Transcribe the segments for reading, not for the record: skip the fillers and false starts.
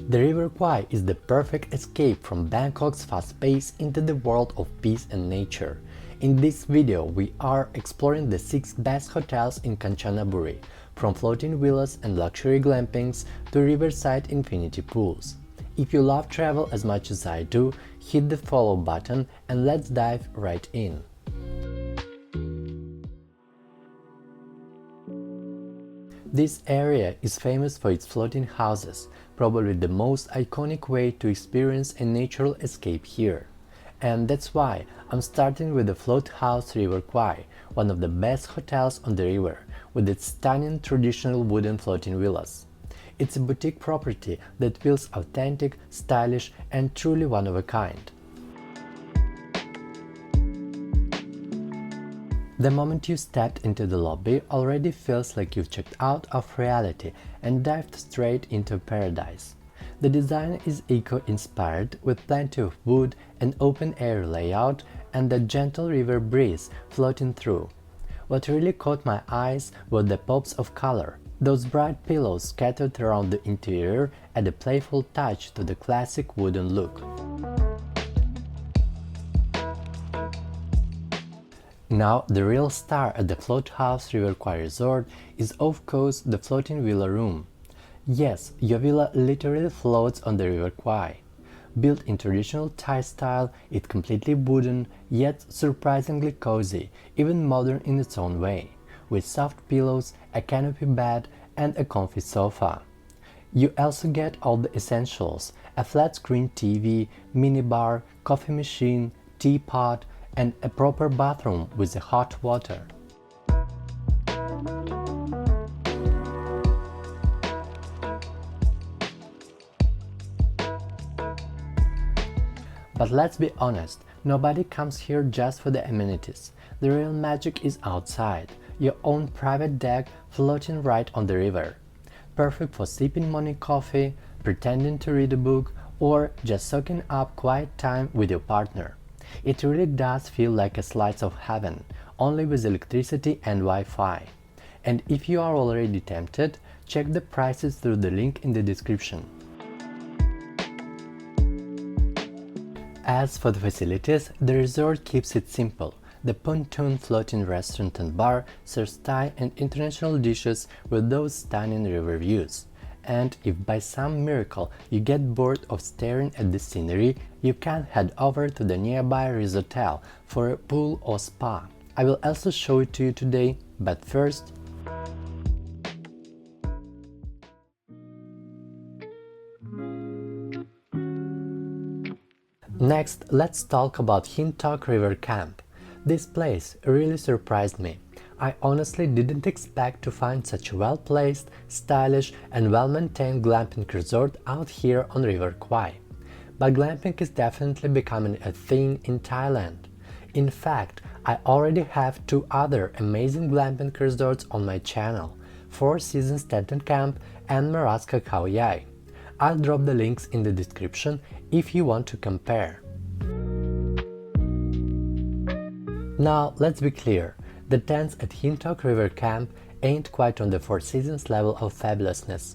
The River Kwai is the perfect escape from Bangkok's fast pace into the world of peace and nature. In this video, we are exploring the 6 best hotels in Kanchanaburi, from floating villas and luxury glampings to riverside infinity pools. If you love travel as much as I do, hit the follow button and let's dive right in. This area is famous for its floating houses, probably the most iconic way to experience a natural escape here. And that's why I'm starting with the FloatHouse River Kwai, one of the best hotels on the river, with its stunning traditional wooden floating villas. It's a boutique property that feels authentic, stylish, and truly one of a kind. The moment you stepped into the lobby already feels like you've checked out of reality and dived straight into paradise. The design is eco-inspired with plenty of wood, an open-air layout, and the gentle river breeze floating through. What really caught my eyes were the pops of color. Those bright pillows scattered around the interior add a playful touch to the classic wooden look. Now, the real star at the FloatHouse River Kwai Resort is of course the floating villa room. Yes, your villa literally floats on the River Kwai. Built in traditional Thai style, it's completely wooden, yet surprisingly cozy, even modern in its own way, with soft pillows, a canopy bed, and a comfy sofa. You also get all the essentials: a flat-screen TV, minibar, coffee machine, teapot, and a proper bathroom with the hot water. But let's be honest, nobody comes here just for the amenities. The real magic is outside, your own private deck floating right on the river. Perfect for sipping morning coffee, pretending to read a book, or just soaking up quiet time with your partner. It really does feel like a slice of heaven, only with electricity and Wi-Fi. And if you are already tempted, check the prices through the link in the description. As for the facilities, the resort keeps it simple. The pontoon floating restaurant and bar serves Thai and international dishes with those stunning river views. And if by some miracle you get bored of staring at the scenery, you can head over to the nearby Resotel for a pool or spa. I will also show it to you today, but first… Next, let's talk about Hintok River Camp. This place really surprised me. I honestly didn't expect to find such a well-placed, stylish, and well-maintained glamping resort out here on River Kwai. But glamping is definitely becoming a thing in Thailand. In fact, I already have 2 other amazing glamping resorts on my channel: 4 Seasons Tent and Camp and Maraska Khao Yai. I'll drop the links in the description if you want to compare. Now, let's be clear. The tents at Hintok River Camp ain't quite on the 4 Seasons level of fabulousness.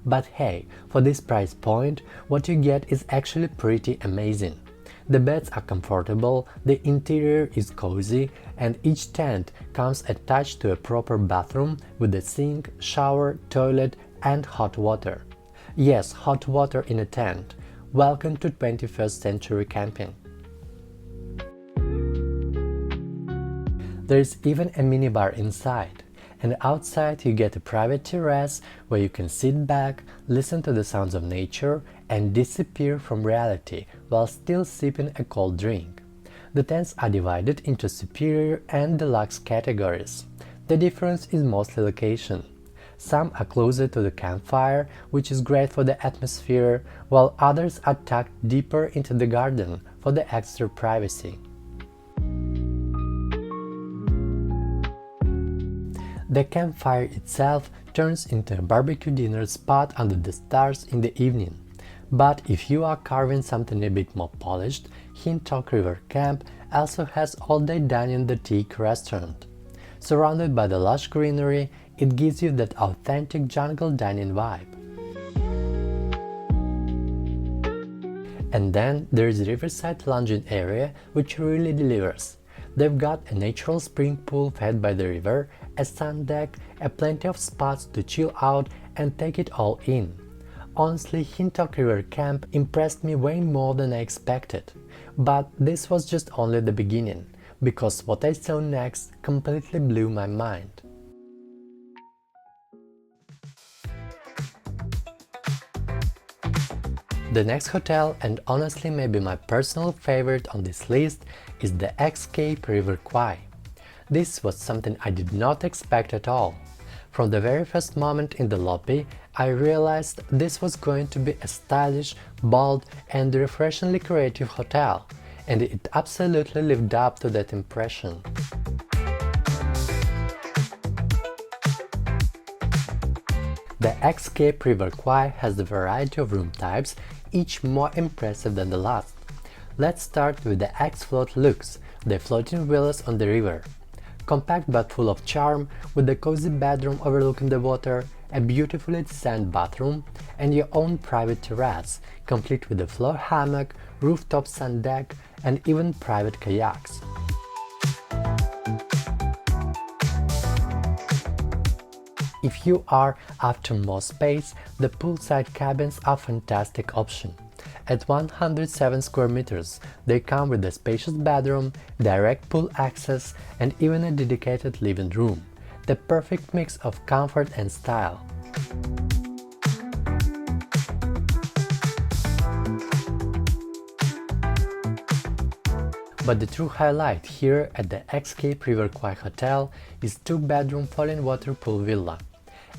But hey, for this price point, what you get is actually pretty amazing. The beds are comfortable, the interior is cozy, and each tent comes attached to a proper bathroom with a sink, shower, toilet, and hot water. Yes, hot water in a tent. Welcome to 21st century camping. There is even a minibar inside, and outside you get a private terrace where you can sit back, listen to the sounds of nature, and disappear from reality while still sipping a cold drink. The tents are divided into superior and deluxe categories. The difference is mostly location. Some are closer to the campfire, which is great for the atmosphere, while others are tucked deeper into the garden for the extra privacy. The campfire itself turns into a barbecue dinner spot under the stars in the evening. But if you are carving something a bit more polished, Hintok River Camp also has all-day dining the teak restaurant. Surrounded by the lush greenery, it gives you that authentic jungle dining vibe. And then there's Riverside lounging area, which really delivers. They've got a natural spring pool fed by the river, a sun deck, and plenty of spots to chill out and take it all in. Honestly, Hintok River Camp impressed me way more than I expected. But this was just only the beginning, because what I saw next completely blew my mind. The next hotel, and honestly maybe my personal favorite on this list, is the XCape River Kwai. This was something I did not expect at all. From the very first moment in the lobby, I realized this was going to be a stylish, bold and refreshingly creative hotel, and it absolutely lived up to that impression. The XCape River Kwai has a variety of room types, each more impressive than the last. Let's start with the X-Float Lux, the floating villas on the river. Compact but full of charm, with a cozy bedroom overlooking the water, a beautifully designed bathroom, and your own private terrace, complete with a floor hammock, rooftop sun deck, and even private kayaks. If you are after more space, the poolside cabins are a fantastic option. At 107 square meters, they come with a spacious bedroom, direct pool access, and even a dedicated living room. The perfect mix of comfort and style. But the true highlight here at the XCape River Kwai Hotel is 2-bedroom falling water pool villa.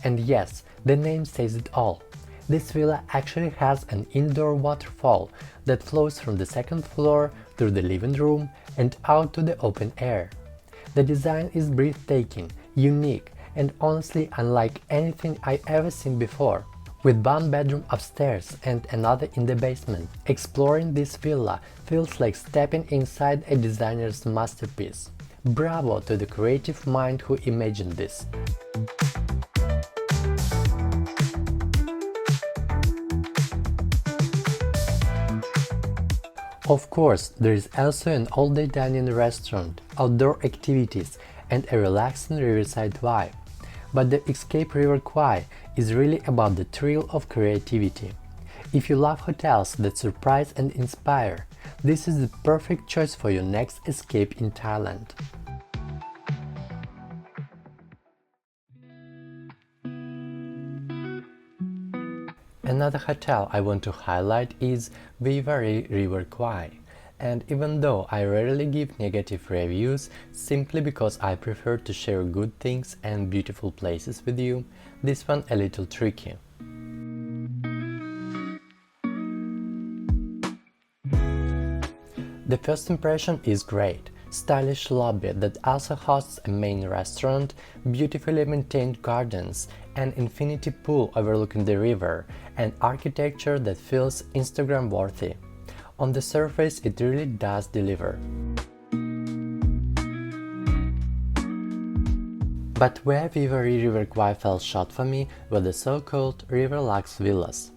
And yes, the name says it all. This villa actually has an indoor waterfall that flows from the second floor through the living room and out to the open air. The design is breathtaking, unique, and honestly unlike anything I ever seen before. With one bedroom upstairs and another in the basement, exploring this villa feels like stepping inside a designer's masterpiece. Bravo to the creative mind who imagined this! Of course, there is also an all-day dining restaurant, outdoor activities, and a relaxing riverside vibe. But the XCape River Kwai is really about the thrill of creativity. If you love hotels that surprise and inspire, this is the perfect choice for your next escape in Thailand. Another hotel I want to highlight is VeeVaree River Kwai, and even though I rarely give negative reviews simply because I prefer to share good things and beautiful places with you, this one a little tricky. The first impression is great. Stylish lobby that also hosts a main restaurant, beautifully maintained gardens, an infinity pool overlooking the river, and architecture that feels Instagram worthy. On the surface, it really does deliver. But where VeeVaree River Kwai fell short for me were the so-called River Lux villas.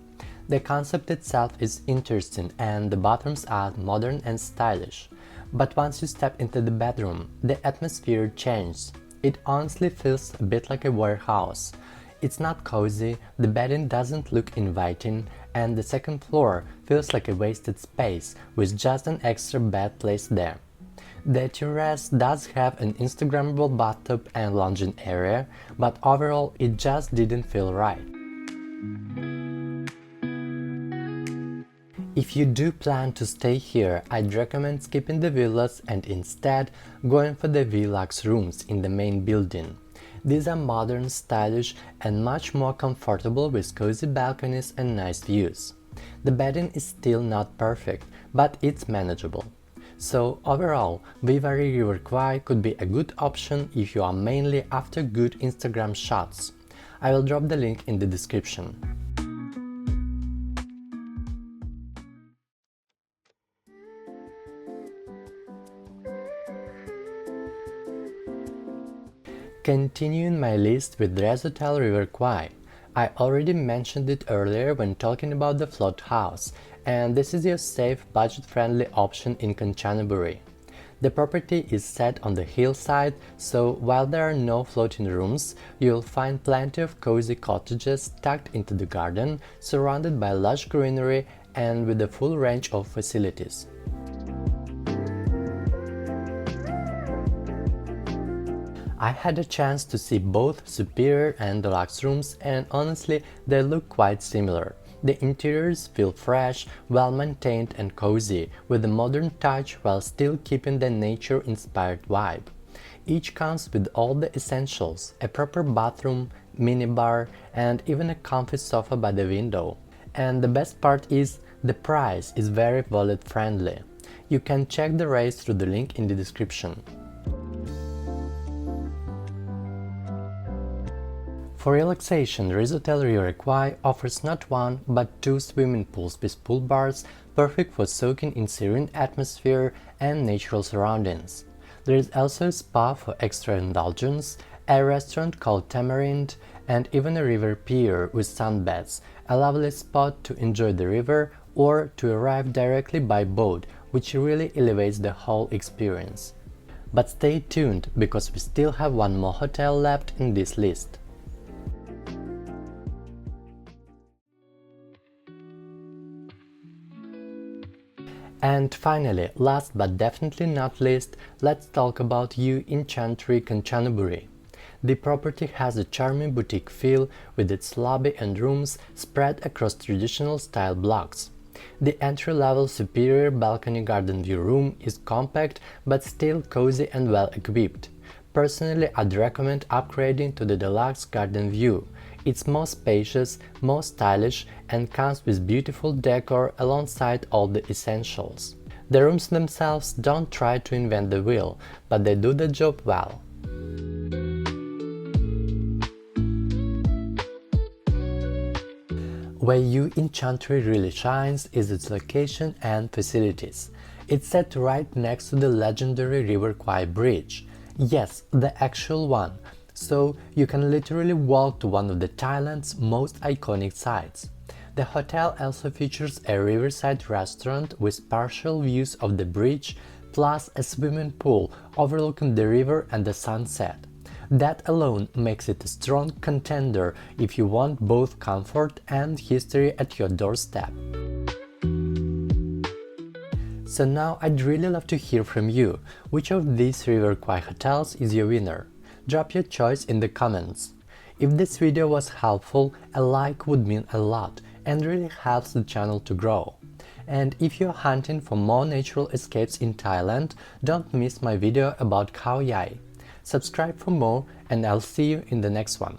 The concept itself is interesting and the bathrooms are modern and stylish. But once you step into the bedroom, the atmosphere changes. It honestly feels a bit like a warehouse. It's not cozy, the bedding doesn't look inviting, and the second floor feels like a wasted space with just an extra bed placed there. The terrace does have an Instagrammable bathtub and lounging area, but overall it just didn't feel right. If you do plan to stay here, I'd recommend skipping the villas and instead going for the V-Lux rooms in the main building. These are modern, stylish and much more comfortable with cozy balconies and nice views. The bedding is still not perfect, but it's manageable. So overall, VeeVaree River Kwai could be a good option if you are mainly after good Instagram shots. I will drop the link in the description. Continuing my list with Resotel River Kwai. I already mentioned it earlier when talking about the FloatHouse, and this is your safe, budget-friendly option in Kanchanaburi. The property is set on the hillside, so while there are no floating rooms, you'll find plenty of cozy cottages tucked into the garden, surrounded by lush greenery and with a full range of facilities. I had a chance to see both superior and deluxe rooms, and honestly, they look quite similar. The interiors feel fresh, well-maintained and cozy, with a modern touch while still keeping the nature-inspired vibe. Each comes with all the essentials: a proper bathroom, minibar, and even a comfy sofa by the window. And the best part is, the price is very wallet-friendly. You can check the rates through the link in the description. For relaxation, Resotel River Kwai offers not one, but 2 swimming pools with pool bars, perfect for soaking in serene atmosphere and natural surroundings. There is also a spa for extra indulgence, a restaurant called Tamarind, and even a river pier with sunbeds, a lovely spot to enjoy the river or to arrive directly by boat, which really elevates the whole experience. But stay tuned, because we still have one more hotel left in this list. And finally, last but definitely not least, let's talk about Inchantree Kanchanaburi. The property has a charming boutique feel with its lobby and rooms spread across traditional style blocks. The entry-level superior balcony garden view room is compact but still cozy and well equipped. Personally, I'd recommend upgrading to the deluxe garden view. It's more spacious, more stylish, and comes with beautiful decor alongside all the essentials. The rooms themselves don't try to invent the wheel, but they do the job well. Where Inchantree really shines is its location and facilities. It's set right next to the legendary River Kwai bridge. Yes, the actual one. So you can literally walk to one of the Thailand's most iconic sites. The hotel also features a riverside restaurant with partial views of the bridge, plus a swimming pool overlooking the river and the sunset. That alone makes it a strong contender if you want both comfort and history at your doorstep. So now I'd really love to hear from you. Which of these River Kwai hotels is your winner? Drop your choice in the comments. If this video was helpful, a like would mean a lot and really helps the channel to grow. And if you're hunting for more natural escapes in Thailand, don't miss my video about Khao Yai. Subscribe for more, and I'll see you in the next one.